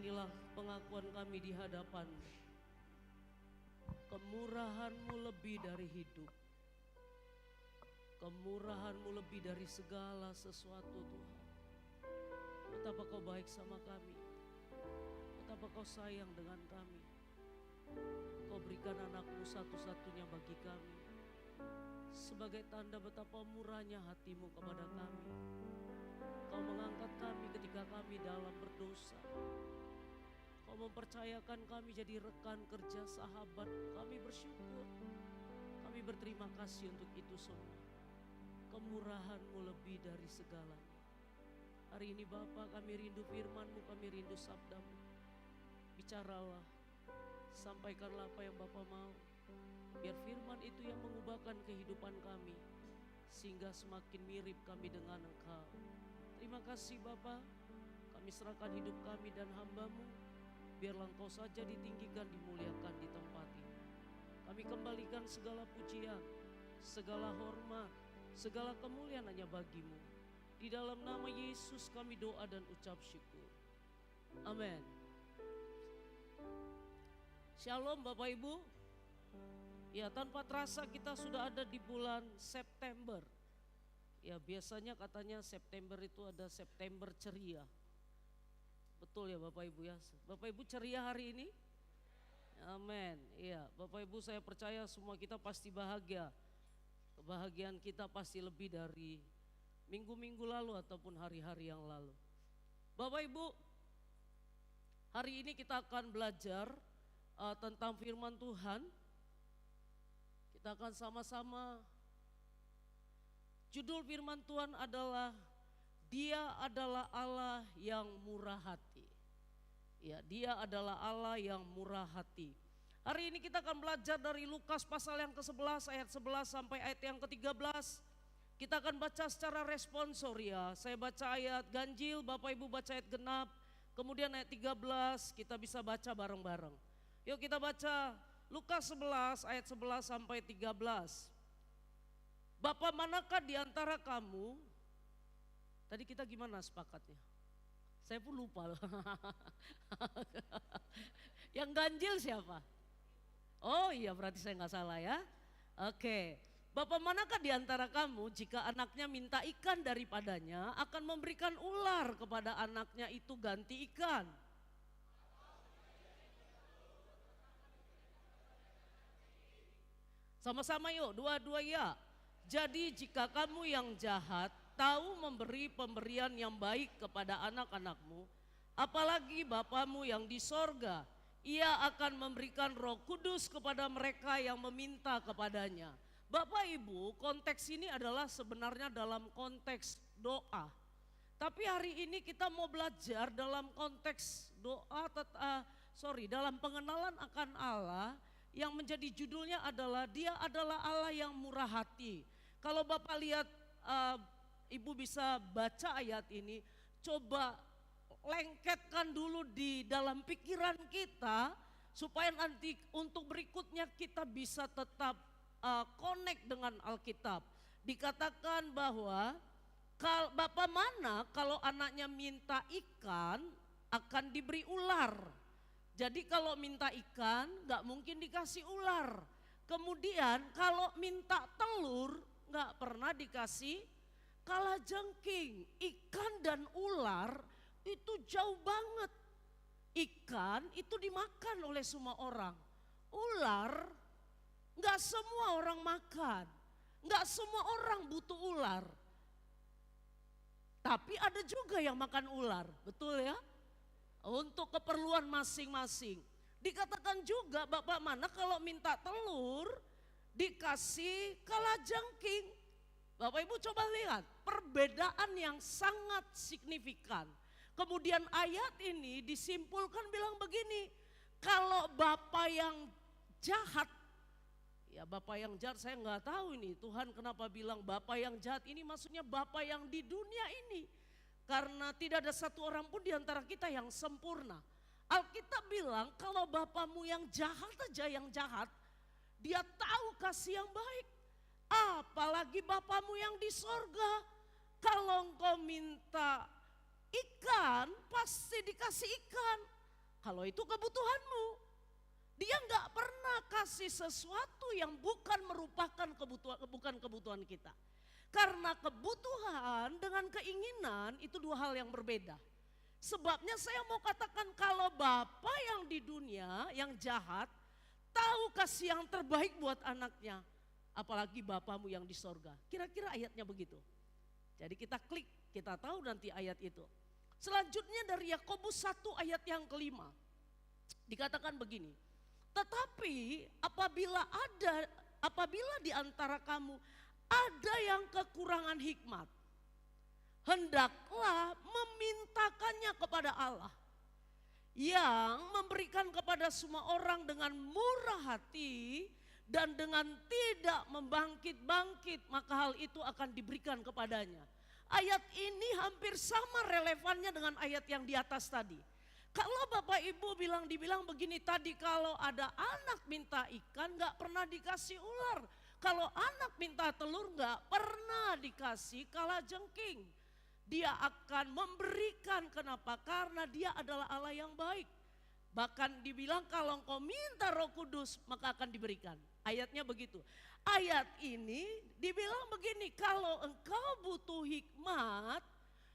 inilah pengakuan kami di hadapan. Kemurahan-Mu lebih dari hidup. Kemurahan-Mu lebih dari segala sesuatu Tuhan. Betapa Kau baik sama kami. Betapa Kau sayang dengan kami. Kau berikan anak-Mu satu-satunya bagi kami. Sebagai tanda betapa murahnya hati-Mu kepada kami. Kau mengangkat kami ketika kami dalam berdosa. Kau mempercayakan kami jadi rekan kerja, sahabat. Kami bersyukur. Kami berterima kasih untuk itu semua. Kemurahan-Mu lebih dari segalanya. Hari ini Bapa, kami rindu firman-Mu, kami rindu sabda-Mu. Bicaralah, sampaikanlah apa yang Bapa mau. Biar firman itu yang mengubahkan kehidupan kami, sehingga semakin mirip kami dengan Engkau. Terima kasih Bapa, kami serahkan hidup kami dan hamba-Mu. Biarlah Engkau saja ditinggikan, dimuliakan di tempat ini. Kami kembalikan segala pujian, segala hormat, segala kemuliaan hanya bagi-Mu. Di dalam nama Yesus kami doa dan ucap syukur. Amin. Shalom Bapak Ibu. Ya, tanpa terasa kita sudah ada di bulan September. Ya, biasanya katanya September itu ada September ceria. Betul ya Bapak Ibu ya. Bapak Ibu ceria hari ini? Amin. Iya, Bapak Ibu saya percaya semua kita pasti bahagia. Kebahagiaan kita pasti lebih dari minggu-minggu lalu ataupun hari-hari yang lalu. Bapak Ibu, hari ini kita akan belajar tentang firman Tuhan. Kita akan sama-sama, judul firman Tuhan adalah Dia adalah Allah yang murah hati. Ya, Dia adalah Allah yang murah hati. Hari ini kita akan belajar dari Lukas pasal yang ke-11 ayat 11 sampai ayat yang ke-13. Kita akan baca secara responsor ya. Saya baca ayat ganjil, Bapak Ibu baca ayat genap. Kemudian ayat 13 kita bisa baca bareng-bareng. Yuk kita baca Lukas 11 ayat 11 sampai 13. Bapak manakah di antara kamu? Tadi kita gimana sepakatnya? Saya pun lupa. Yang ganjil siapa? Oh iya, berarti saya nggak salah ya. Oke. Bapak manakah di antara kamu jika anaknya minta ikan daripadanya akan memberikan ular kepada anaknya itu ganti ikan? Sama-sama yuk, dua-dua ya. Jadi jika kamu yang jahat tahu memberi pemberian yang baik kepada anak-anakmu, apalagi Bapamu yang di sorga, Ia akan memberikan Roh Kudus kepada mereka yang meminta kepadanya. Bapak Ibu, konteks ini adalah sebenarnya dalam konteks doa. Tapi hari ini kita mau belajar dalam konteks doa, dalam pengenalan akan Allah. Yang menjadi judulnya adalah Dia adalah Allah yang murah hati. Kalau Bapak lihat, Ibu bisa baca ayat ini, coba lengketkan dulu di dalam pikiran kita supaya nanti untuk berikutnya kita bisa tetap connect dengan Alkitab. Dikatakan bahwa Bapak mana kalau anaknya minta ikan akan diberi ular. Jadi kalau minta ikan gak mungkin dikasih ular. Kemudian kalau minta telur gak pernah dikasih kalajengking. Ikan dan ular itu jauh banget. Ikan itu dimakan oleh semua orang. Ular gak semua orang makan. Gak semua orang butuh ular. Tapi ada juga yang makan ular, betul ya? Untuk keperluan masing-masing. Dikatakan juga Bapak mana kalau minta telur dikasih kalajengking. Bapak Ibu coba lihat perbedaan yang sangat signifikan. Kemudian ayat ini disimpulkan bilang begini, kalau Bapak yang jahat, ya Bapak yang jahat saya nggak tahu ini Tuhan kenapa bilang Bapak yang jahat, ini maksudnya Bapak yang di dunia ini. Karena tidak ada satu orang pun di antara kita yang sempurna. Alkitab bilang kalau Bapamu yang jahat aja yang jahat, Dia tahu kasih yang baik. Apalagi Bapamu yang di sorga. Kalau engkau minta ikan, pasti dikasih ikan. kalau itu kebutuhanmu. Dia nggak pernah kasih sesuatu yang bukan merupakan bukan kebutuhan kita. Karena kebutuhan dengan keinginan itu dua hal yang berbeda. Sebabnya saya mau katakan kalau Bapa yang di dunia yang jahat tahu kasih yang terbaik buat anaknya, apalagi Bapamu yang di sorga. Kira-kira ayatnya begitu. Jadi kita klik, kita tahu nanti ayat itu. Selanjutnya dari Yakobus 1 ayat yang kelima. Dikatakan begini, tetapi apabila di antara kamu ada yang kekurangan hikmat, hendaklah memintakannya kepada Allah yang memberikan kepada semua orang dengan murah hati dan dengan tidak membangkit-bangkit, maka hal itu akan diberikan kepadanya. Ayat ini hampir sama relevannya dengan ayat yang di atas tadi. Kalau Bapak Ibu dibilang begini tadi, kalau ada anak minta ikan gak pernah dikasih ular. Kalau anak minta telur gak pernah dikasih kalajengking. Dia akan memberikan, kenapa? Karena dia adalah Allah yang baik. Bahkan dibilang kalau engkau minta Roh Kudus maka akan diberikan. Ayatnya begitu. Ayat ini dibilang begini, kalau engkau butuh hikmat,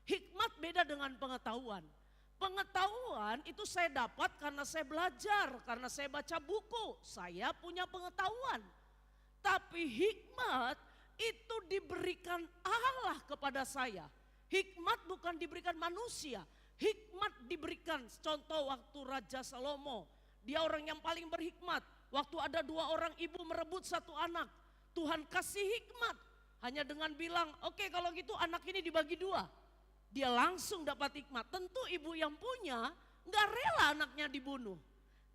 hikmat beda dengan pengetahuan. Pengetahuan itu saya dapat karena saya belajar, karena saya baca buku, saya punya pengetahuan. Tapi hikmat itu diberikan Allah kepada saya. Hikmat bukan diberikan manusia. Hikmat diberikan, contoh waktu Raja Salomo. Dia orang yang paling berhikmat. Waktu ada 2 orang ibu merebut 1 anak. Tuhan kasih hikmat. Hanya dengan bilang, oke, kalau gitu anak ini dibagi 2. Dia langsung dapat hikmat. Tentu ibu yang punya gak rela anaknya dibunuh.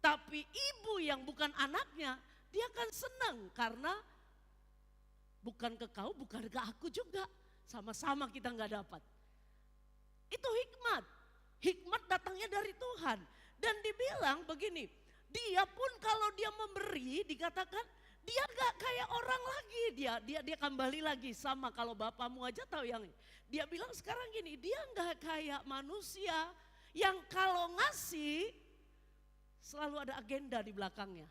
Tapi ibu yang bukan anaknya, dia kan senang karena bukan ke kau, bukan ke aku juga. Sama-sama kita gak dapat. Itu hikmat. Hikmat datangnya dari Tuhan. Dan dibilang begini, dia pun kalau dia memberi dikatakan dia gak kayak orang lagi. Dia kembali lagi sama kalau bapamu aja tahu yang ini. Dia bilang sekarang gini, dia gak kayak manusia yang kalau ngasih selalu ada agenda di belakangnya.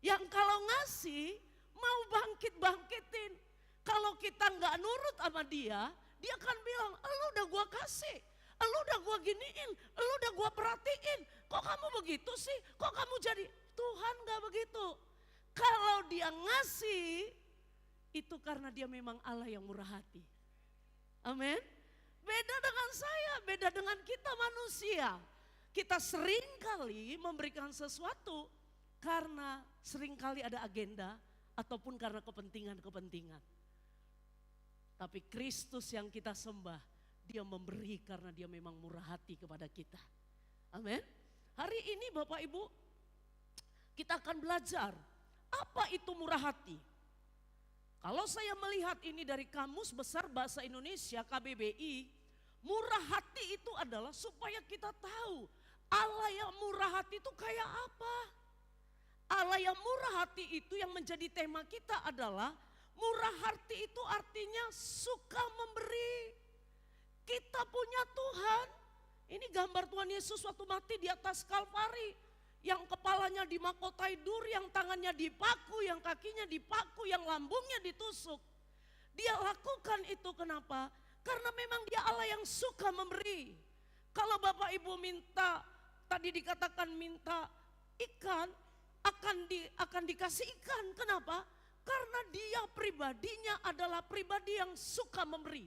Yang kalau ngasih mau bangkit-bangkitin. Kalau kita gak nurut sama dia akan bilang, lu udah gua kasih, lu udah gua giniin, lu udah gua perhatiin. Kok kamu begitu sih? Kok kamu jadi? Tuhan gak begitu. Kalau dia ngasih, itu karena dia memang Allah yang murah hati. Amin. Beda dengan saya, beda dengan kita manusia. Kita seringkali memberikan sesuatu karena seringkali ada agenda ataupun karena kepentingan-kepentingan. Tapi Kristus yang kita sembah, dia memberi karena dia memang murah hati kepada kita. Amin. Hari ini Bapak Ibu, kita akan belajar apa itu murah hati. Kalau saya melihat ini dari Kamus Besar Bahasa Indonesia KBBI, murah hati itu adalah supaya kita tahu Allah yang murah hati itu kayak apa. Allah yang murah hati itu yang menjadi tema kita adalah murah hati itu artinya suka memberi. Kita punya Tuhan. Ini gambar Tuhan Yesus waktu mati di atas Kalvari. Yang kepalanya dimahkotai duri, yang tangannya dipaku, yang kakinya dipaku, yang lambungnya ditusuk. Dia lakukan itu kenapa? Karena memang dia Allah yang suka memberi. Kalau Bapak Ibu minta, tadi dikatakan minta ikan, akan dikasih ikan. Kenapa? Karena dia pribadinya adalah pribadi yang suka memberi.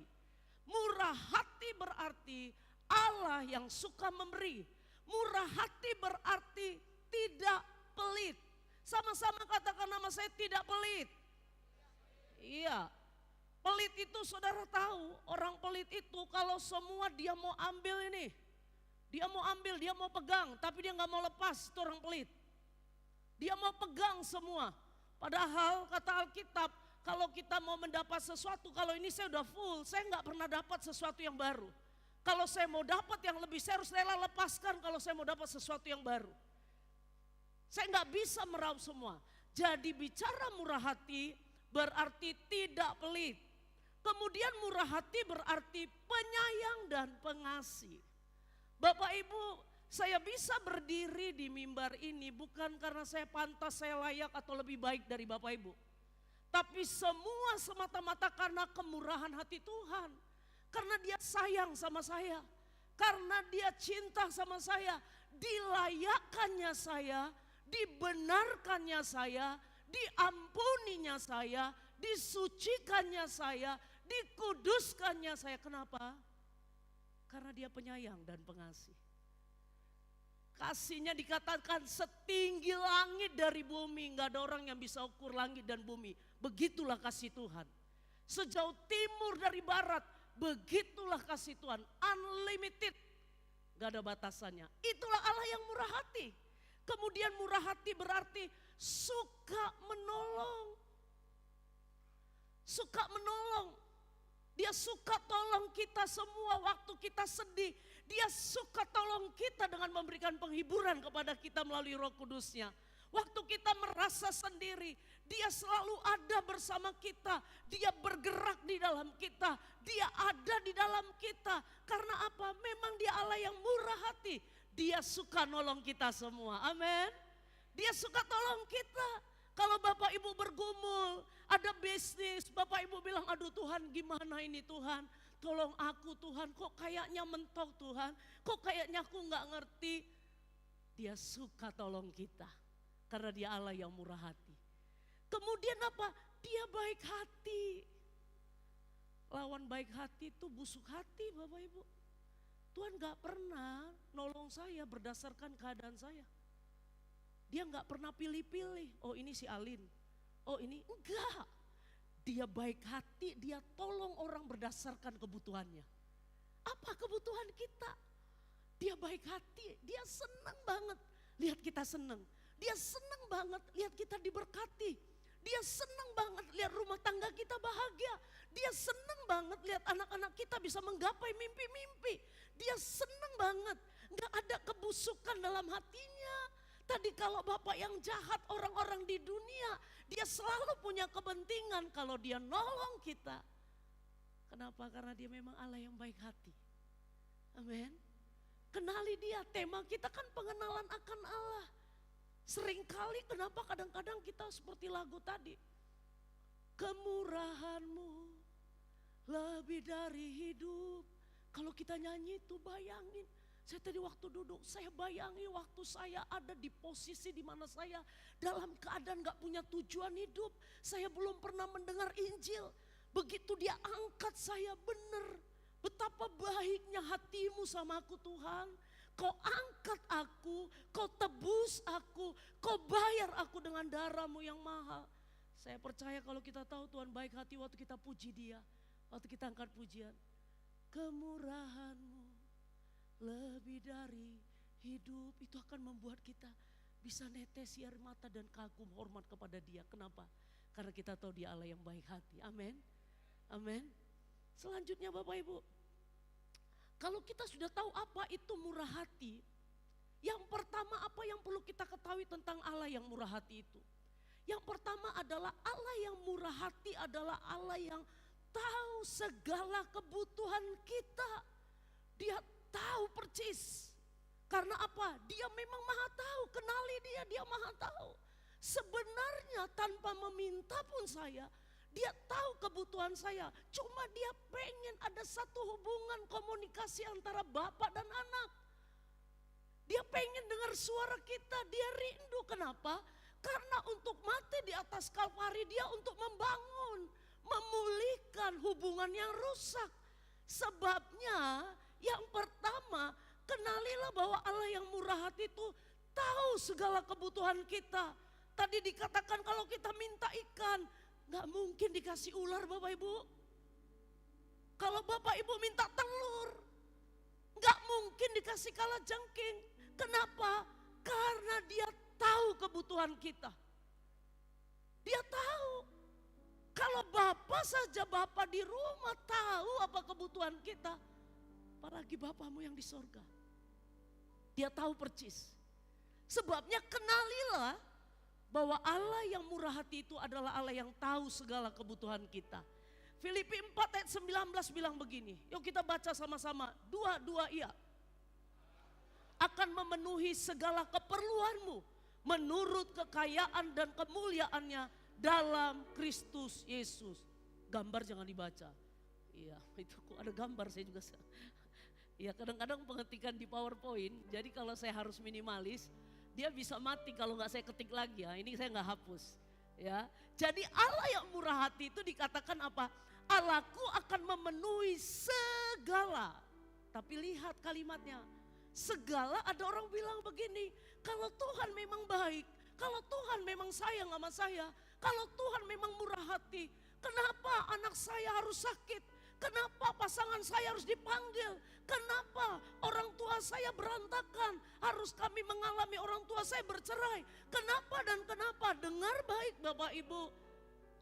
Murah hati berarti Allah yang suka memberi. Murah hati berarti tidak pelit. Sama-sama katakan nama saya, tidak pelit. Iya. Pelit itu saudara tahu, orang pelit itu kalau semua dia mau ambil ini. Dia mau ambil, dia mau pegang, tapi dia gak mau lepas, itu orang pelit. Dia mau pegang semua. Padahal kata Alkitab, kalau kita mau mendapat sesuatu, kalau ini saya udah full, saya gak pernah dapat sesuatu yang baru. Kalau saya mau dapat yang lebih, saya harus rela lepaskan kalau saya mau dapat sesuatu yang baru. Saya gak bisa meraup semua. Jadi bicara murah hati berarti tidak pelit. Kemudian murah hati berarti penyayang dan pengasih. Bapak Ibu, Saya bisa berdiri di mimbar ini bukan karena saya pantas, saya layak atau lebih baik dari Bapak Ibu. Tapi semua semata-mata karena kemurahan hati Tuhan. Karena dia sayang sama saya. Karena dia cinta sama saya. Dilayakkannya saya, dibenarkannya saya, diampuninya saya, disucikannya saya, dikuduskannya saya. Kenapa? Karena dia penyayang dan pengasih. Kasihnya dikatakan setinggi langit dari bumi. Gak ada orang yang bisa ukur langit dan bumi. Begitulah kasih Tuhan. Sejauh timur dari barat, begitulah kasih Tuhan. Unlimited. Gak ada batasannya. Itulah Allah yang murah hati. Kemudian murah hati berarti suka menolong. Suka menolong. Dia suka tolong kita semua waktu kita sedih. Dia suka tolong kita dengan memberikan penghiburan kepada kita melalui Roh Kudus-Nya. Waktu kita merasa sendiri, dia selalu ada bersama kita. Dia bergerak di dalam kita. Dia ada di dalam kita. Karena apa? Memang dia Allah yang murah hati. Dia suka nolong kita semua. Amin. Dia suka tolong kita. Kalau Bapak Ibu bergumul, ada bisnis, Bapak Ibu bilang, aduh Tuhan gimana ini Tuhan, tolong aku Tuhan, kok kayaknya mentok Tuhan, kok kayaknya aku gak ngerti. Dia suka tolong kita, karena dia Allah yang murah hati. Kemudian apa? Dia baik hati. Lawan baik hati itu busuk hati Bapak Ibu. Tuhan gak pernah nolong saya berdasarkan keadaan saya. Dia gak pernah pilih-pilih, oh ini si Alin, oh ini enggak. Dia baik hati, dia tolong orang berdasarkan kebutuhannya. Apa kebutuhan kita? Dia baik hati, dia senang banget lihat kita senang. Dia senang banget lihat kita diberkati. Dia senang banget lihat rumah tangga kita bahagia. Dia senang banget lihat anak-anak kita bisa menggapai mimpi-mimpi. Dia senang banget, gak ada kebusukan dalam hatinya. Tadi kalau Bapak yang jahat orang-orang di dunia, dia selalu punya kepentingan kalau dia nolong kita. Kenapa? Karena dia memang Allah yang baik hati. Amin. Kenali dia, tema kita kan pengenalan akan Allah. Seringkali kenapa kadang-kadang kita seperti lagu tadi. Kemurahanmu lebih dari hidup. Kalau kita nyanyi itu bayangin. Saya tadi waktu duduk, saya bayangi waktu saya ada di posisi di mana saya dalam keadaan gak punya tujuan hidup. Saya belum pernah mendengar Injil. Begitu dia angkat saya, benar. Betapa baiknya hatimu sama aku Tuhan. Kau angkat aku, kau tebus aku, kau bayar aku dengan darahmu yang mahal. Saya percaya kalau kita tahu Tuhan baik hati waktu kita puji dia. Waktu kita angkat pujian. Kemurahanmu lebih dari hidup, itu akan membuat kita bisa netes air mata dan kagum hormat kepada dia. Kenapa? Karena kita tahu dia Allah yang baik hati. Amin. Amin. Selanjutnya Bapak Ibu, kalau kita sudah tahu apa itu murah hati, yang pertama apa yang perlu kita ketahui tentang Allah yang murah hati itu? Yang pertama adalah Allah yang murah hati adalah Allah yang tahu segala kebutuhan kita. Dia tahu percis. Karena apa? Dia memang maha tahu. Kenali dia, dia maha tahu. Sebenarnya tanpa meminta pun saya, dia tahu kebutuhan saya. Cuma dia pengen ada satu hubungan komunikasi antara bapak dan anak. Dia pengen dengar suara kita, dia rindu. Kenapa? Karena untuk mati di atas Kalvari dia untuk membangun, memulihkan hubungan yang rusak. Sebabnya yang pertama, kenalilah bahwa Allah yang murah hati itu tahu segala kebutuhan kita. Tadi dikatakan kalau kita minta ikan, gak mungkin dikasih ular Bapak Ibu. Kalau Bapak Ibu minta telur, gak mungkin dikasih kalajengking. Kenapa? Karena dia tahu kebutuhan kita. Dia tahu. Kalau Bapak saja, Bapak di rumah tahu apa kebutuhan kita. Apalagi Bapamu yang di sorga. Dia tahu percis. Sebabnya kenalilah bahwa Allah yang murah hati itu adalah Allah yang tahu segala kebutuhan kita. Filipi 4 ayat 19 bilang begini. Yuk kita baca sama-sama. Dua-dua iya. akan memenuhi segala keperluanmu menurut kekayaan dan kemuliaannya dalam Kristus Yesus. Gambar jangan dibaca. Iya, itu kok ada gambar saya juga. Ya kadang-kadang pengetikan di PowerPoint, jadi kalau saya harus minimalis, dia bisa mati kalau nggak saya ketik lagi ya. Ini saya nggak hapus. Ya, jadi Allah yang murah hati itu dikatakan apa? Allahku akan memenuhi segala. Tapi lihat kalimatnya, segala. Ada orang bilang begini, kalau Tuhan memang baik, kalau Tuhan memang sayang sama saya, kalau Tuhan memang murah hati, kenapa anak saya harus sakit? Kenapa pasangan saya harus dipanggil? Kenapa orang tua saya berantakan? Harus kami mengalami orang tua saya bercerai. Kenapa dan kenapa? Dengar baik Bapak Ibu.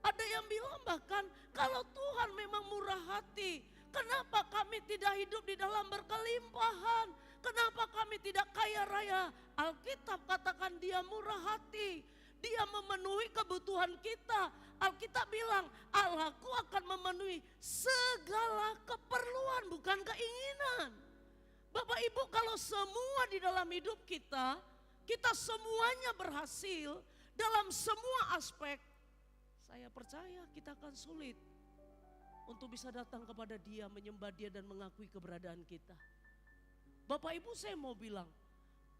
Ada yang bilang bahkan kalau Tuhan memang murah hati, kenapa kami tidak hidup di dalam berkelimpahan? Kenapa kami tidak kaya raya? Alkitab katakan dia murah hati. Dia memenuhi kebutuhan kita. Alkitab bilang Allahku akan memenuhi segala keperluan, bukan keinginan. Bapak Ibu, kalau semua di dalam hidup kita semuanya berhasil dalam semua aspek, saya percaya kita akan sulit untuk bisa datang kepada Dia, menyembah Dia dan mengakui keberadaan kita. Bapak Ibu, saya mau bilang,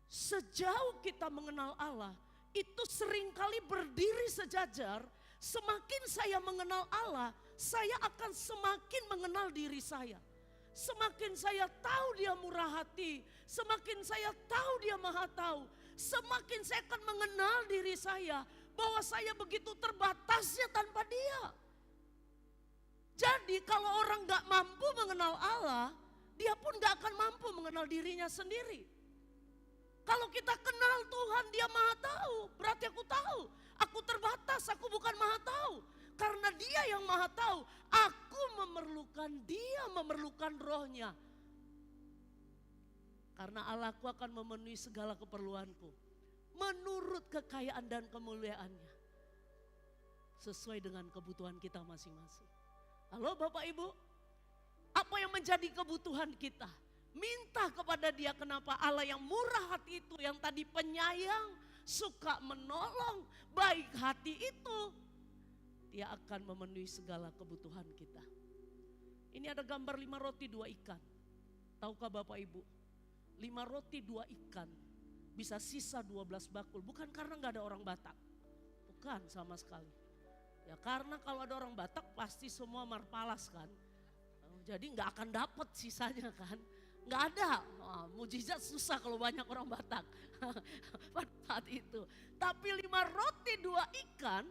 sejauh kita mengenal Allah, itu seringkali berdiri sejajar. Semakin saya mengenal Allah, saya akan semakin mengenal diri saya. Semakin saya tahu dia murah hati, semakin saya tahu dia maha tahu, semakin saya akan mengenal diri saya bahwa saya begitu terbatasnya tanpa dia. Jadi kalau orang gak mampu mengenal Allah, dia pun gak akan mampu mengenal dirinya sendiri. Kalau kita kenal Tuhan, dia maha tahu, berarti aku tahu. Aku terbatas, aku bukan maha tahu. Karena dia yang maha tahu, aku memerlukan dia, memerlukan rohnya. Karena Allahku akan memenuhi segala keperluanku menurut kekayaan dan kemuliaannya. Sesuai dengan kebutuhan kita masing-masing. Halo Bapak Ibu, apa yang menjadi kebutuhan kita? Minta kepada dia. Kenapa? Allah yang murah hati itu, yang tadi penyayang, suka menolong, baik hati itu, dia akan memenuhi segala kebutuhan kita. Ini ada gambar 5 roti 2 ikan. Tahukah Bapak Ibu? 5 roti 2 ikan bisa sisa 12 bakul. Bukan karena gak ada orang Batak. Bukan sama sekali. Ya karena kalau ada orang Batak pasti semua marpalas kan. Jadi gak akan dapat sisanya kan. Nggak ada, mujizat susah kalau banyak orang Batak pada saat itu. Tapi 5 roti 2 ikan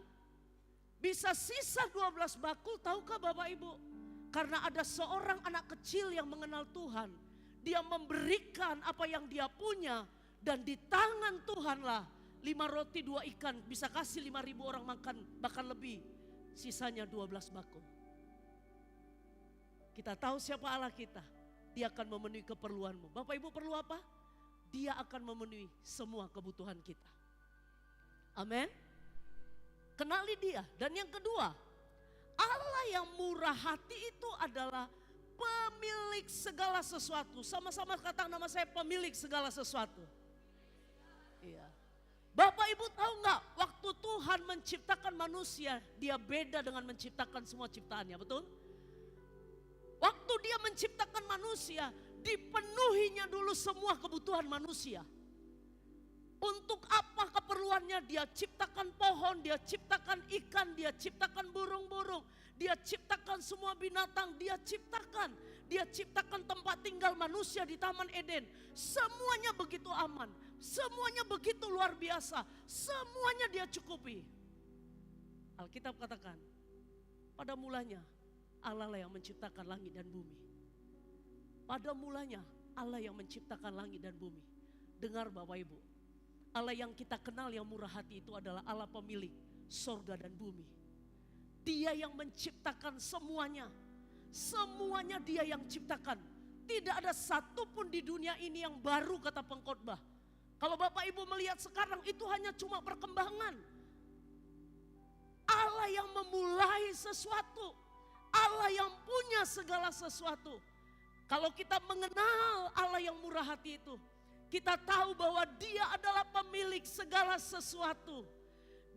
bisa sisa 12 bakul. Tahukah Bapak Ibu? Karena ada seorang anak kecil yang mengenal Tuhan. Dia memberikan apa yang dia punya. Dan di tangan Tuhanlah 5 roti 2 ikan bisa kasih 5.000 orang makan, bahkan lebih. Sisanya 12 bakul. Kita tahu siapa Allah kita. Dia akan memenuhi keperluanmu. Bapak Ibu perlu apa? Dia akan memenuhi semua kebutuhan kita. Amin. Kenali dia. Dan yang kedua, Allah yang murah hati itu adalah pemilik segala sesuatu. Sama-sama kata nama saya, pemilik segala sesuatu. Iya. Bapak Ibu tahu nggak? Waktu Tuhan menciptakan manusia, dia beda dengan menciptakan semua ciptaannya, betul? Waktu dia menciptakan manusia, dipenuhinya dulu semua kebutuhan manusia. Untuk apa keperluannya? Dia ciptakan pohon, dia ciptakan ikan, dia ciptakan burung-burung, dia ciptakan semua binatang, dia ciptakan tempat tinggal manusia di Taman Eden. Semuanya begitu aman, semuanya begitu luar biasa, semuanya dia cukupi. Alkitab katakan, pada mulanya Allah lah yang menciptakan langit dan bumi. Pada mulanya Allah yang menciptakan langit dan bumi. Dengar Bapak Ibu, Allah yang kita kenal yang murah hati itu adalah Allah pemilik sorga dan bumi. Dia yang menciptakan semuanya. Semuanya dia yang ciptakan. Tidak ada satupun di dunia ini yang baru, kata pengkhotbah. Kalau Bapak Ibu melihat sekarang itu hanya cuma perkembangan. Allah yang memulai sesuatu. Allah yang punya segala sesuatu. Kalau kita mengenal Allah yang murah hati itu, Kita tahu bahwa Dia adalah pemilik segala sesuatu.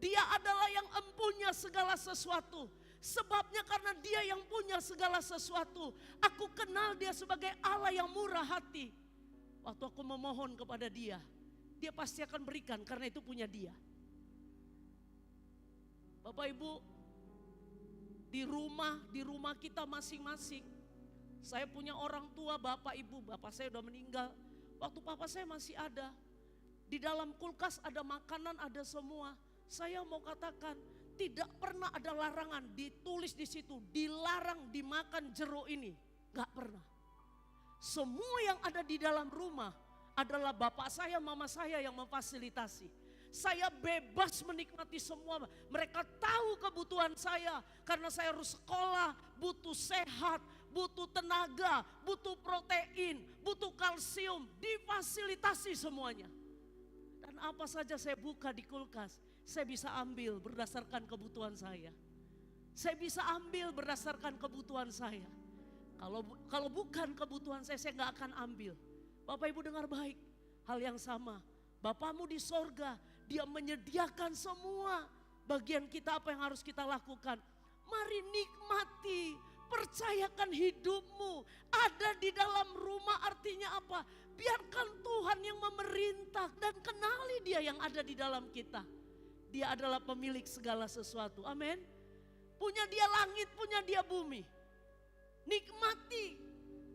Dia adalah yang empunya segala sesuatu. Sebabnya karena Dia yang punya segala sesuatu, aku kenal Dia sebagai Allah yang murah hati. Waktu aku memohon kepada Dia, Dia pasti akan berikan karena itu punya Dia. Bapak Ibu, di rumah kita masing-masing. Saya punya orang tua, bapak ibu, bapak saya udah meninggal. Waktu papa saya masih ada, di dalam kulkas ada makanan, ada semua. Saya mau katakan, tidak pernah ada larangan ditulis di situ, dilarang dimakan jeruk ini. Gak pernah. Semua yang ada di dalam rumah adalah bapak saya, mama saya yang memfasilitasi. Saya bebas menikmati semua. Mereka tahu kebutuhan saya. Karena saya harus sekolah, butuh sehat, butuh tenaga, butuh protein, butuh kalsium. Difasilitasi semuanya. Dan apa saja saya buka di kulkas, saya bisa ambil berdasarkan kebutuhan saya. Saya bisa ambil berdasarkan kebutuhan saya. Kalau bukan kebutuhan saya gak akan ambil. Bapak Ibu dengar baik, hal yang sama. Bapamu di sorga, Dia menyediakan semua bagian kita apa yang harus kita lakukan. Mari nikmati, percayakan hidupmu. Ada di dalam rumah artinya apa? Biarkan Tuhan yang memerintah dan kenali Dia yang ada di dalam kita. Dia adalah pemilik segala sesuatu. Amin. Punya Dia langit, punya Dia bumi. Nikmati,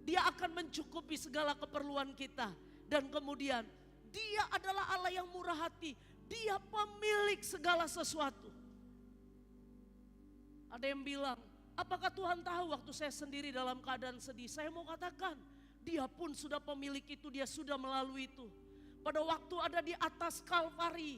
Dia akan mencukupi segala keperluan kita. Dan kemudian Dia adalah Allah yang murah hati. Dia pemilik segala sesuatu. Ada yang bilang, apakah Tuhan tahu waktu saya sendiri dalam keadaan sedih? Saya mau katakan, Dia pun sudah pemilik itu, Dia sudah melalui itu. Pada waktu ada di atas Kalvari,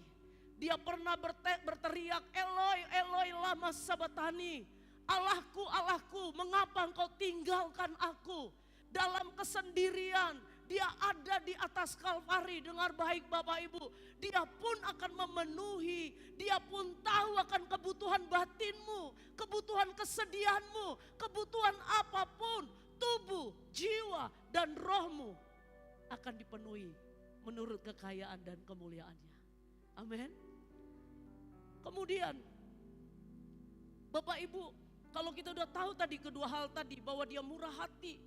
Dia pernah berteriak, Eloi, Eloi lama sabatani. Allahku, Allahku, mengapa engkau tinggalkan aku? Dalam kesendirian, Dia ada di atas Kalvari. Dengar baik Bapak Ibu, Dia pun akan memenuhi. Dia pun tahu akan kebutuhan batinmu, kebutuhan kesedihanmu, kebutuhan apapun. Tubuh, jiwa, dan rohmu akan dipenuhi menurut kekayaan dan kemuliaannya. Amin. Kemudian Bapak Ibu, kalau kita udah tahu tadi kedua hal tadi, bahwa Dia murah hati,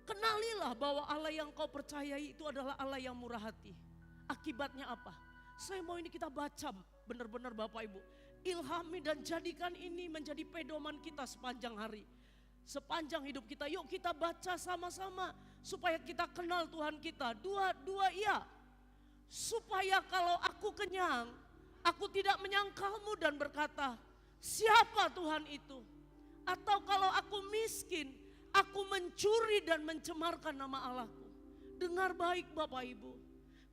kenalilah bahwa Allah yang kau percayai itu adalah Allah yang murah hati. Akibatnya apa? Saya mau ini kita baca benar-benar Bapak Ibu. Ilhami dan jadikan ini menjadi pedoman kita sepanjang hari. Sepanjang hidup kita, yuk kita baca sama-sama. Supaya kita kenal Tuhan kita. Dua ya. Supaya kalau aku kenyang, aku tidak menyangkalmu dan berkata, siapa Tuhan itu? Atau kalau aku miskin, aku mencuri dan mencemarkan nama Allahku. Dengar baik Bapak Ibu.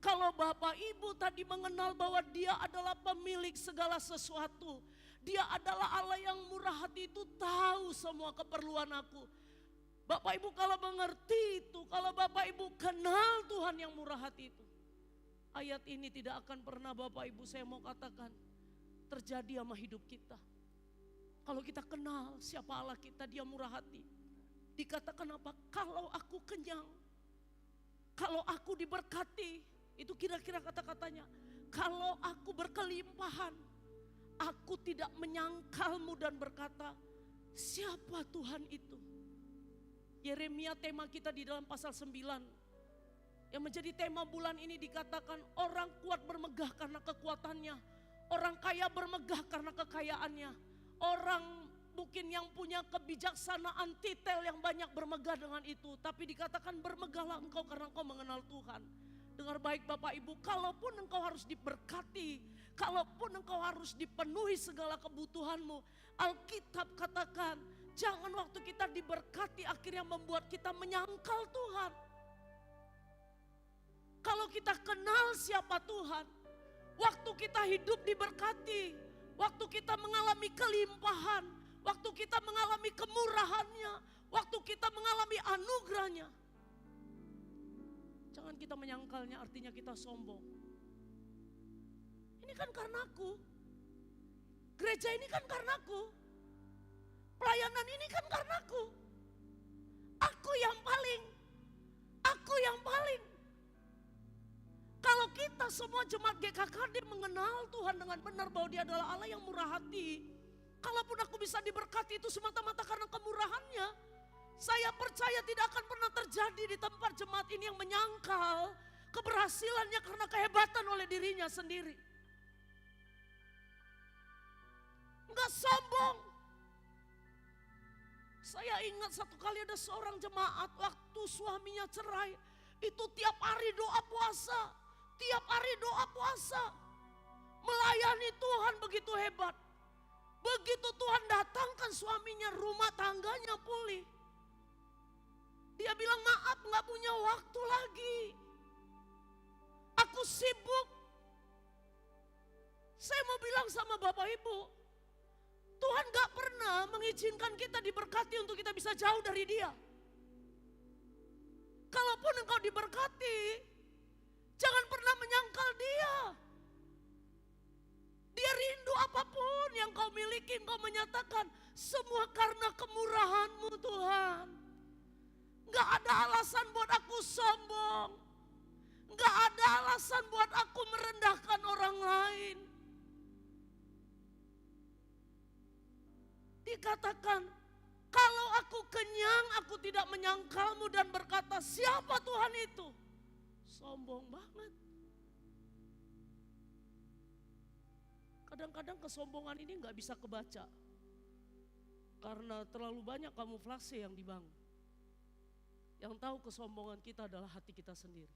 Kalau Bapak Ibu tadi mengenal bahwa Dia adalah pemilik segala sesuatu. Dia adalah Allah yang murah hati, itu tahu semua keperluan aku. Bapak Ibu kalau mengerti itu, kalau Bapak Ibu kenal Tuhan yang murah hati itu. Ayat ini tidak akan pernah Bapak Ibu saya mau katakan terjadi sama hidup kita. Kalau kita kenal siapa Allah kita, Dia murah hati. Dikatakan apa? Kalau aku kenyang, kalau aku diberkati, itu kira-kira kata-katanya. Kalau aku berkelimpahan, aku tidak menyangkalmu dan berkata, siapa Tuhan itu? Yeremia tema kita di dalam pasal 9. Yang menjadi tema bulan ini dikatakan orang kuat bermegah karena kekuatannya. Orang kaya bermegah karena kekayaannya. Orang mungkin yang punya kebijaksanaan titel yang banyak bermegah dengan itu. Tapi dikatakan bermegahlah engkau karena engkau mengenal Tuhan. Dengar baik Bapak Ibu, kalaupun engkau harus diberkati, kalaupun engkau harus dipenuhi segala kebutuhanmu, Alkitab katakan jangan waktu kita diberkati akhirnya membuat kita menyangkal Tuhan. Kalau kita kenal siapa Tuhan, waktu kita hidup diberkati, waktu kita mengalami kelimpahan, waktu kita mengalami kemurahannya, waktu kita mengalami anugerahnya, jangan kita menyangkalnya artinya kita sombong. Ini kan karena aku, gereja ini kan karena aku, pelayanan ini kan karena aku yang paling. Kalau kita semua jemaat GKKD mengenal Tuhan dengan benar bahwa Dia adalah Allah yang murah hati. Kalaupun aku bisa diberkati itu semata-mata karena kemurahannya. Saya percaya tidak akan pernah terjadi di tempat jemaat ini yang menyangkal keberhasilannya karena kehebatan oleh dirinya sendiri. Enggak sombong. Saya ingat satu kali ada seorang jemaat waktu suaminya cerai. Itu tiap hari doa puasa. Tiap hari doa puasa. Melayani Tuhan begitu hebat. Begitu Tuhan datangkan suaminya, rumah tangganya pulih. Dia bilang maaf gak punya waktu lagi. Aku sibuk. Saya mau bilang sama Bapak Ibu. Tuhan gak pernah mengizinkan kita diberkati untuk kita bisa jauh dari Dia. Kalaupun engkau diberkati, jangan pernah menyangkal Dia. Dia rindu apapun yang kau miliki, engkau menyatakan semua karena kemurahan-Mu Tuhan. Gak ada alasan buat aku sombong. Gak ada alasan buat aku merendahkan orang lain. Dikatakan, kalau aku kenyang, aku tidak menyangkalmu dan berkata, siapa Tuhan itu? Sombong banget. Kadang-kadang kesombongan ini gak bisa kebaca. Karena terlalu banyak kamuflase yang dibangun. Yang tahu kesombongan kita adalah hati kita sendiri.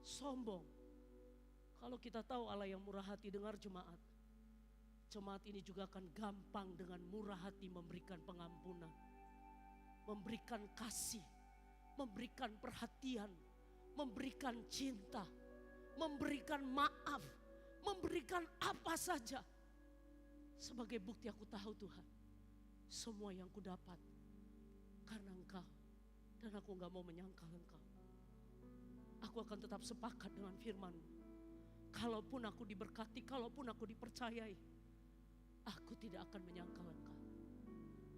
Sombong. Kalau kita tahu Allah yang murah hati, dengar jemaat. Jemaat ini juga akan gampang dengan murah hati memberikan pengampunan. Memberikan kasih. Memberikan perhatian. Memberikan cinta. Memberikan maaf. Memberikan apa saja. Sebagai bukti aku tahu Tuhan. Semua yang ku dapat karena Engkau. Dan aku gak mau menyangkal Engkau. Aku akan tetap sepakat dengan firman-Mu. Kalaupun aku diberkati, kalaupun aku dipercayai, aku tidak akan menyangkal Engkau.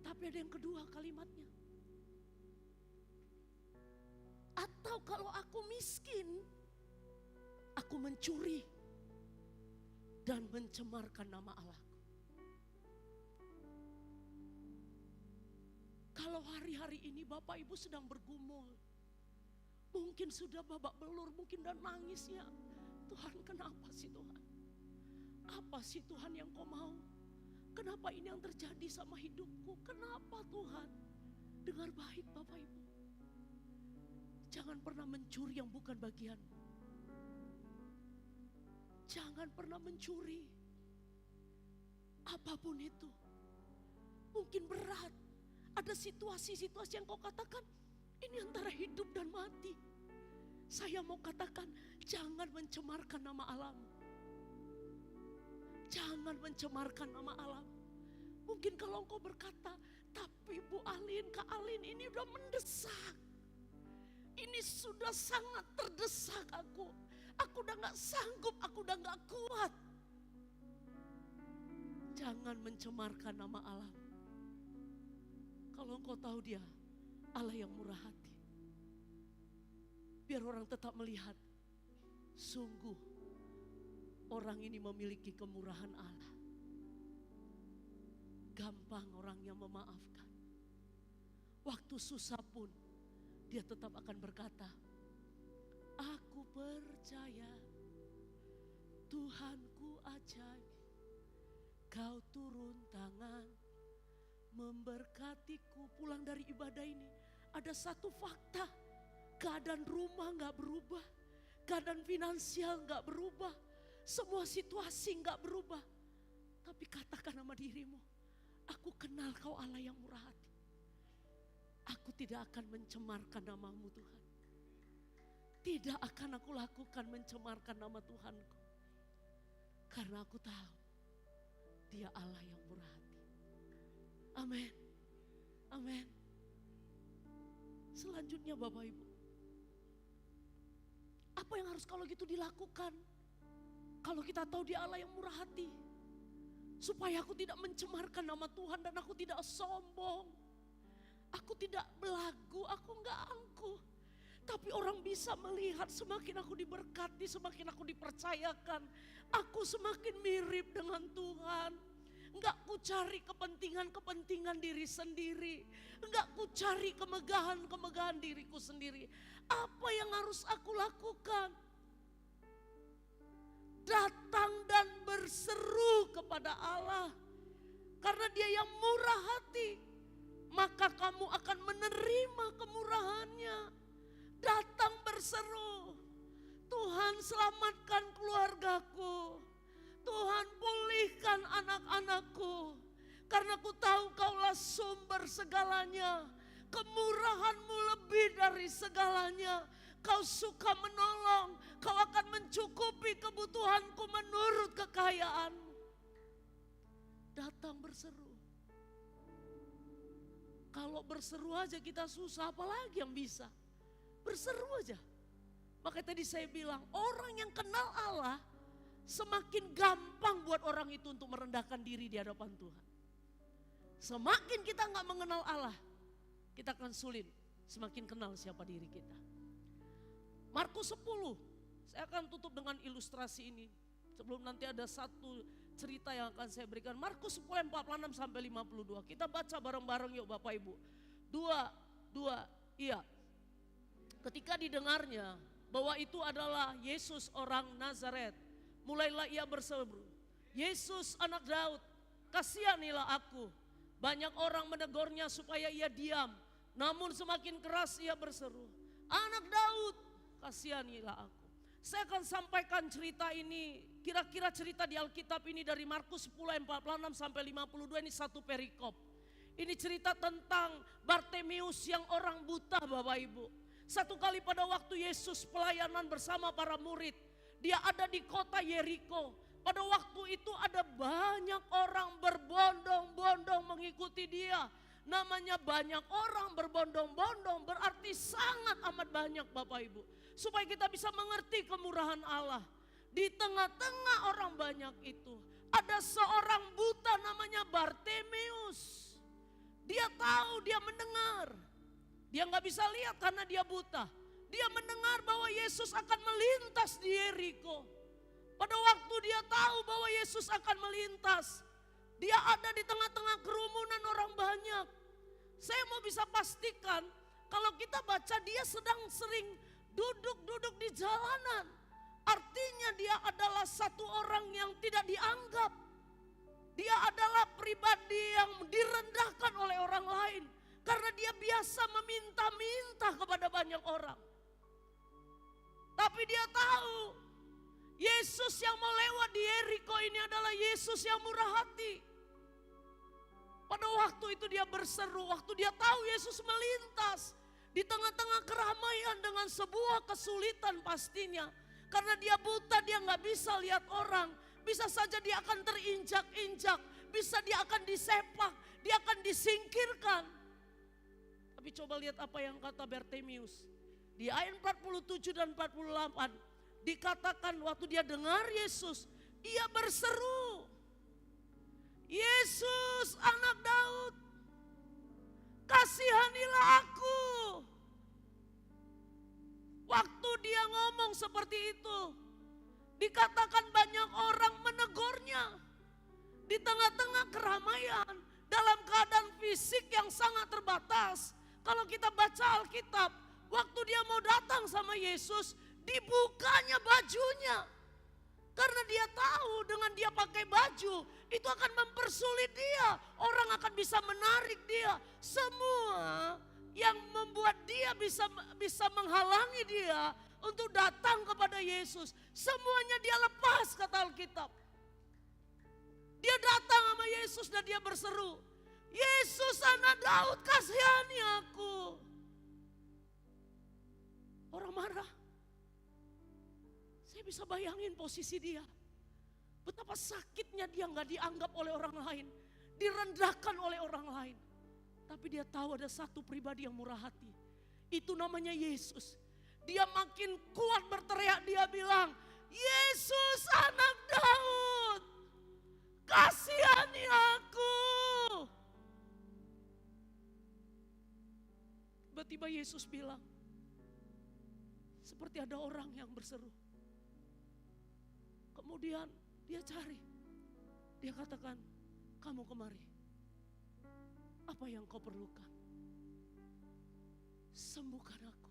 Tapi ada yang kedua kalimatnya. Atau kalau aku miskin, aku mencuri dan mencemarkan nama Allah. Kalau hari-hari ini Bapak Ibu sedang bergumul, mungkin sudah babak belur, mungkin dan nangisnya. Tuhan, kenapa sih Tuhan? Apa sih Tuhan yang Kau mau? Kenapa ini yang terjadi sama hidupku? Kenapa Tuhan? Dengar baik Bapak Ibu. Jangan pernah mencuri yang bukan bagianmu. Jangan pernah mencuri. Apapun itu. Mungkin berat. Ada situasi-situasi yang kau katakan, ini antara hidup dan mati. Saya mau katakan, jangan mencemarkan nama Allah. Jangan mencemarkan nama Allah. Mungkin kalau engkau berkata, tapi Bu Alin, Kak Alin ini udah mendesak. Ini sudah sangat terdesak aku. Aku udah gak sanggup, aku udah gak kuat. Jangan mencemarkan nama Allah. Kalau engkau tahu Dia Allah yang murah hati, biar orang tetap melihat, sungguh orang ini memiliki kemurahan Allah. Gampang orangnya memaafkan. Waktu susah pun Dia tetap akan berkata, aku percaya Tuhanku ajaib, Kau turun tangan memberkatiku. Pulang dari ibadah ini ada satu fakta, keadaan rumah gak berubah, keadaan finansial gak berubah, semua situasi gak berubah. Tapi katakan sama dirimu, aku kenal Kau Allah yang murah hati. Aku tidak akan mencemarkan nama-Mu Tuhan. Tidak akan aku lakukan mencemarkan nama Tuhanku. Karena aku tahu Dia Allah yang murah hati. Amin. Amin. Selanjutnya Bapak Ibu, apa yang harus kalau gitu dilakukan? Kalau kita tahu Dia Allah yang murah hati, supaya aku tidak mencemarkan nama Tuhan dan aku tidak sombong, aku tidak belagu, aku enggak angkuh. Tapi orang bisa melihat semakin aku diberkati, semakin aku dipercayakan, aku semakin mirip dengan Tuhan. Enggak ku cari kepentingan diri sendiri. Enggak ku cari kemegahan diriku sendiri. Apa yang harus aku lakukan? Datang dan berseru kepada Allah. Karena Dia yang murah hati, maka kamu akan menerima kemurahannya. Datang berseru, Tuhan selamatkan keluargaku. Tuhan pulihkan anak-anakku. Karena ku tahu Kaulah sumber segalanya. Kemurahan-Mu lebih dari segalanya. Kau suka menolong. Kau akan mencukupi kebutuhanku menurut kekayaan-Mu. Datang berseru. Kalau berseru aja kita susah, apalagi yang bisa. Berseru aja. Makanya tadi saya bilang, orang yang kenal Allah semakin gampang buat orang itu untuk merendahkan diri di hadapan Tuhan. Semakin kita nggak mengenal Allah, kita akan sulit semakin kenal siapa diri kita. Markus 10, saya akan tutup dengan ilustrasi ini. Sebelum nanti ada satu cerita yang akan saya berikan. Markus 10 ayat 46 sampai 52. Kita baca bareng-bareng yuk Bapak Ibu. Dua, iya. Ketika didengarnya bahwa itu adalah Yesus orang Nazaret, mulailah ia berseru, Yesus anak Daud, kasihanilah aku. Banyak orang menegurnya supaya ia diam, namun semakin keras ia berseru, anak Daud, kasihanilah aku. Saya akan sampaikan cerita ini, kira-kira cerita di Alkitab ini dari Markus 10 ayat 46 sampai 52, ini satu perikop. Ini cerita tentang Bartimeus yang orang buta Bapak Ibu. Satu kali pada waktu Yesus pelayanan bersama para murid, Dia ada di kota Yeriko. Pada waktu itu ada banyak orang berbondong-bondong mengikuti Dia. Namanya banyak orang berbondong-bondong berarti sangat amat banyak Bapak Ibu. Supaya kita bisa mengerti kemurahan Allah. Di tengah-tengah orang banyak itu ada seorang buta namanya Bartimeus. Dia tahu, dia mendengar. Dia nggak bisa lihat karena dia buta. Dia mendengar bahwa Yesus akan melintas di Yeriko. Pada waktu dia tahu bahwa Yesus akan melintas, dia ada di tengah-tengah kerumunan orang banyak. Saya mau bisa pastikan kalau kita baca dia sedang sering duduk-duduk di jalanan. Artinya dia adalah satu orang yang tidak dianggap. Dia adalah pribadi yang direndahkan oleh orang lain. Karena dia biasa meminta-minta kepada banyak orang. Tapi dia tahu Yesus yang mau lewat di Yeriko ini adalah Yesus yang murah hati. Pada waktu itu dia berseru, waktu dia tahu Yesus melintas di tengah-tengah keramaian dengan sebuah kesulitan pastinya. Karena dia buta, dia nggak bisa lihat orang. Bisa saja dia akan terinjak-injak, bisa dia akan disepak, dia akan disingkirkan. Tapi coba lihat apa yang kata Bartimeus. Di ayat 47 dan 48 dikatakan waktu dia dengar Yesus, ia berseru, Yesus anak Daud, kasihanilah aku. Waktu dia ngomong seperti itu, dikatakan banyak orang menegurnya. Di tengah-tengah keramaian, dalam keadaan fisik yang sangat terbatas. Kalau kita baca Alkitab, waktu dia mau datang sama Yesus, dibukanya bajunya. Karena dia tahu dengan dia pakai baju, itu akan mempersulit dia. Orang akan bisa menarik dia. Semua yang membuat dia bisa menghalangi dia untuk datang kepada Yesus. Semuanya dia lepas kata Alkitab. Dia datang sama Yesus dan dia berseru, Yesus anak Daud kasihani aku. Orang marah. Saya bisa bayangin posisi dia. Betapa sakitnya dia gak dianggap oleh orang lain. Direndahkan oleh orang lain. Tapi dia tahu ada satu pribadi yang murah hati. Itu namanya Yesus. Dia makin kuat berteriak, dia bilang, Yesus anak Daud, kasihani aku. Tiba-tiba Yesus bilang, seperti ada orang yang berseru. Kemudian dia cari. Dia katakan, kamu kemari. Apa yang kau perlukan? Sembuhkan aku.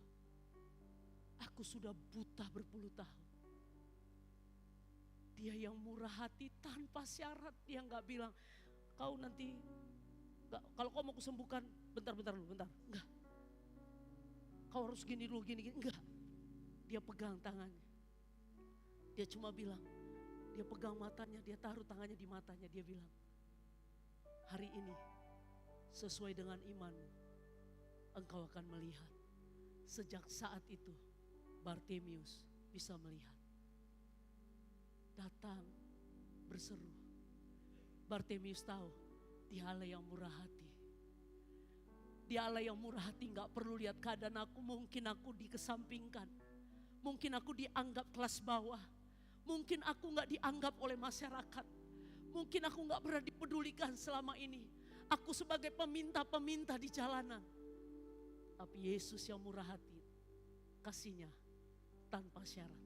Aku sudah buta berpuluh tahun. Dia yang murah hati tanpa syarat. Dia gak bilang, kau nanti, kalau kau mau kusembuhkan, bentar dulu, bentar. Enggak. Kau harus gini dulu, gini. Enggak. Dia pegang tangannya. Dia cuma bilang, dia pegang matanya, dia taruh tangannya di matanya. Dia bilang, hari ini sesuai dengan imanmu, engkau akan melihat. Sejak saat itu Bartimius bisa melihat. Datang berseru. Bartimius tahu dia Allah yang murah hati. Dia Allah yang murah hati, gak perlu lihat keadaan aku. Mungkin aku dikesampingkan, mungkin aku dianggap kelas bawah, mungkin aku gak dianggap oleh masyarakat, mungkin aku gak pernah dipedulikan selama ini. Aku sebagai peminta-peminta di jalanan. Tapi Yesus yang murah hati, kasihnya tanpa syarat.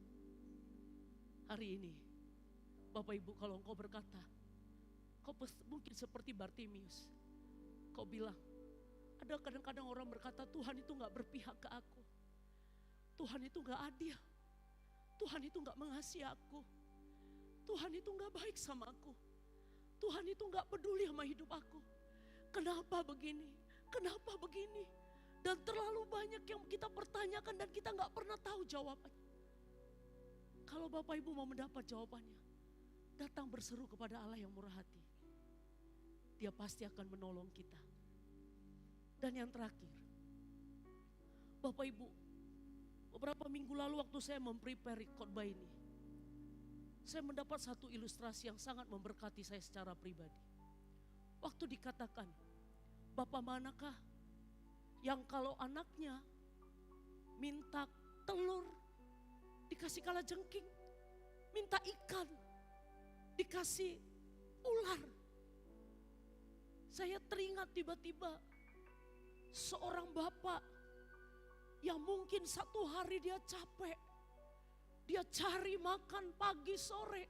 Hari ini Bapak Ibu, kalau engkau berkata, kau mungkin seperti Bartimius. Kau bilang, ada kadang-kadang orang berkata, Tuhan itu gak berpihak ke aku. Tuhan itu gak adil. Tuhan itu gak mengasihi aku. Tuhan itu gak baik sama aku. Tuhan itu gak peduli sama hidup aku. Kenapa begini? Kenapa begini? Dan terlalu banyak yang kita pertanyakan dan kita gak pernah tahu jawabannya. Kalau Bapak Ibu mau mendapat jawabannya, datang berseru kepada Allah yang murah hati. Dia pasti akan menolong kita. Dan yang terakhir, Bapak Ibu, beberapa minggu lalu waktu saya memprepare khotbah ini, saya mendapat satu ilustrasi yang sangat memberkati saya secara pribadi. Waktu dikatakan, Bapak manakah yang kalau anaknya minta telur dikasih kalajengking, minta ikan dikasih ular. Saya teringat tiba-tiba seorang bapak yang mungkin satu hari dia capek. Dia cari makan pagi sore.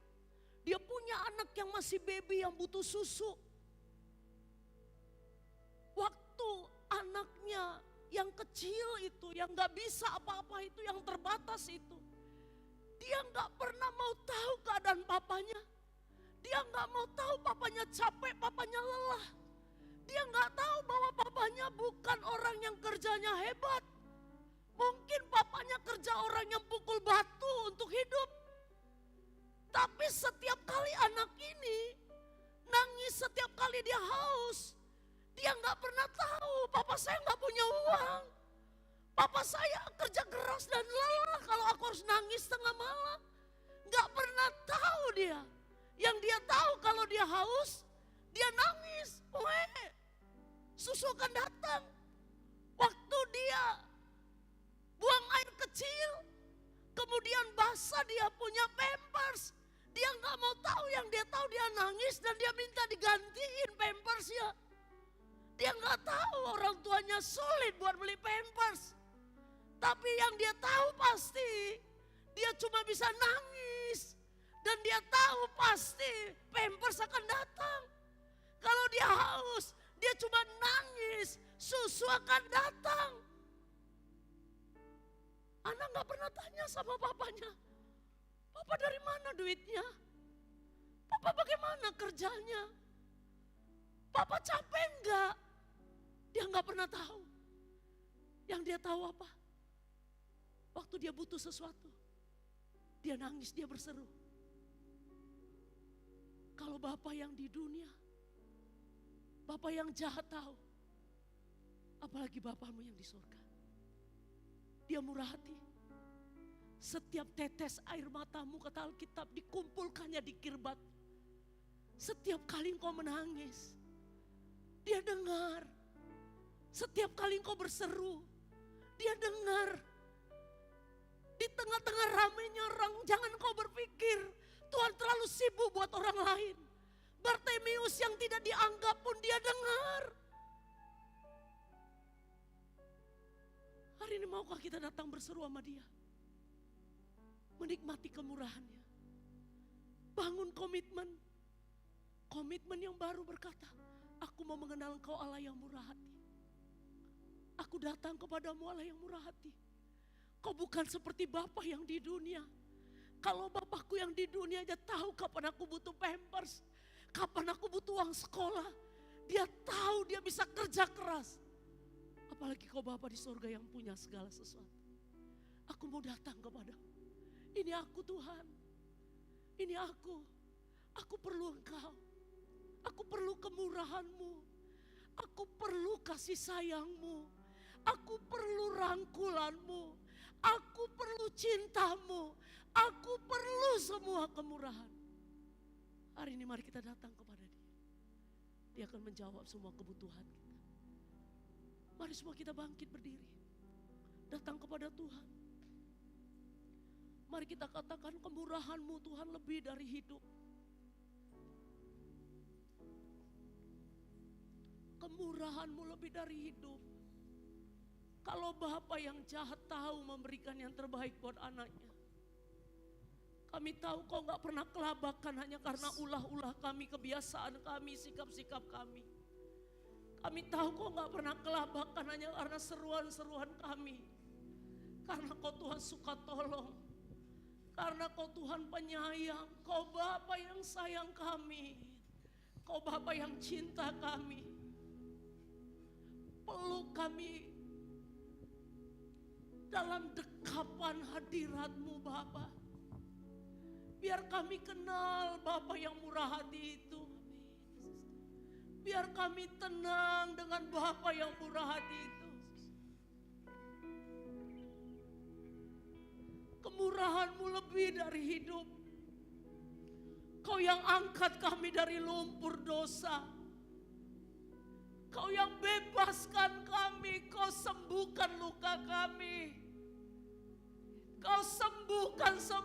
Dia punya anak yang masih baby yang butuh susu. Waktu anaknya yang kecil itu, yang gak bisa apa-apa itu, yang terbatas itu, dia gak pernah mau tahu keadaan papanya. Dia gak mau tahu papanya capek, papanya lelah. Dia gak tahu bahwa papanya bukan orang yang kerjanya hebat. Mungkin papanya kerja orang yang pukul batu untuk hidup. Tapi setiap kali anak ini nangis, setiap kali dia haus, dia gak pernah tahu papa saya gak punya uang. Papa saya kerja keras dan lelah kalau aku harus nangis tengah malam. Gak pernah tahu dia. Yang dia tahu kalau dia haus, dia nangis. Susu akan datang. Waktu dia buang air kecil, kemudian basah, dia punya pampers. Dia gak mau tahu, yang dia tahu dia nangis dan dia minta digantiin pampersnya. Dia gak tahu orang tuanya sulit buat beli pampers. Tapi yang dia tahu pasti dia cuma bisa nangis. Dan dia tahu pasti pampers akan datang. Kalau dia haus, dia cuma nangis, susu akan datang. Anak gak pernah tanya sama papanya, Papa dari mana duitnya? Papa bagaimana kerjanya? Papa capek enggak? Dia gak pernah tahu. Yang dia tahu apa? Waktu dia butuh sesuatu, dia nangis, dia berseru. Kalau Bapak yang di dunia, Bapak yang jahat tahu, apalagi Bapakmu yang di surga. Dia murah hati. Setiap tetes air matamu, kata Alkitab, dikumpulkannya di kirbat. Setiap kali engkau menangis, dia dengar. Setiap kali engkau berseru, dia dengar. Di tengah-tengah ramainya orang, jangan kau berpikir Tuhan terlalu sibuk buat orang lain. Bartimius yang tidak dianggap pun dia dengar. Hari ini maukah kita datang berseru sama dia? menikmati kemurahan-Nya. Bangun komitmen. Komitmen yang baru berkata, aku mau mengenal Engkau Allah yang murah hati. Aku datang kepadamu Allah yang murah hati. Kau bukan seperti Bapa yang di dunia. Kalau Bapakku yang di dunia aja tahu kapan aku butuh pampers, kapan aku butuh uang sekolah. Dia tahu, dia bisa kerja keras. Apalagi kau Bapa di surga yang punya segala sesuatu. Aku mau datang kepadamu. Ini aku Tuhan. Ini aku. Aku perlu Engkau. Aku perlu kemurahan-Mu. Aku perlu kasih sayang-Mu. Aku perlu rangkulan-Mu. Aku perlu cinta-Mu. Aku perlu semua kemurahan. Hari ini mari kita datang kepada Dia. Dia akan menjawab semua kebutuhan kita. Mari semua kita bangkit berdiri. Datang kepada Tuhan. Mari kita katakan kemurahan-Mu Tuhan lebih dari hidup. Kemurahan-Mu lebih dari hidup. Kalau Bapa yang jahat tahu memberikan yang terbaik buat anaknya. Kami tahu Kau gak pernah kelabakan hanya karena ulah-ulah kami, kebiasaan kami, sikap-sikap kami. Kami tahu Kau gak pernah kelabakan hanya karena seruan-seruan kami. Karena Kau Tuhan suka tolong. Karena Kau Tuhan penyayang. Kau Bapa yang sayang kami. Kau Bapa yang cinta kami. Peluk kami dalam dekapan hadirat-Mu Bapa. Biar kami kenal Bapa yang murah hati itu. Biar kami tenang dengan Bapa yang murah hati itu. Kemurahan-Mu lebih dari hidup. Kau yang angkat kami dari lumpur dosa. Kau yang bebaskan kami, Kau sembuhkan luka kami. Kau sembuhkan semua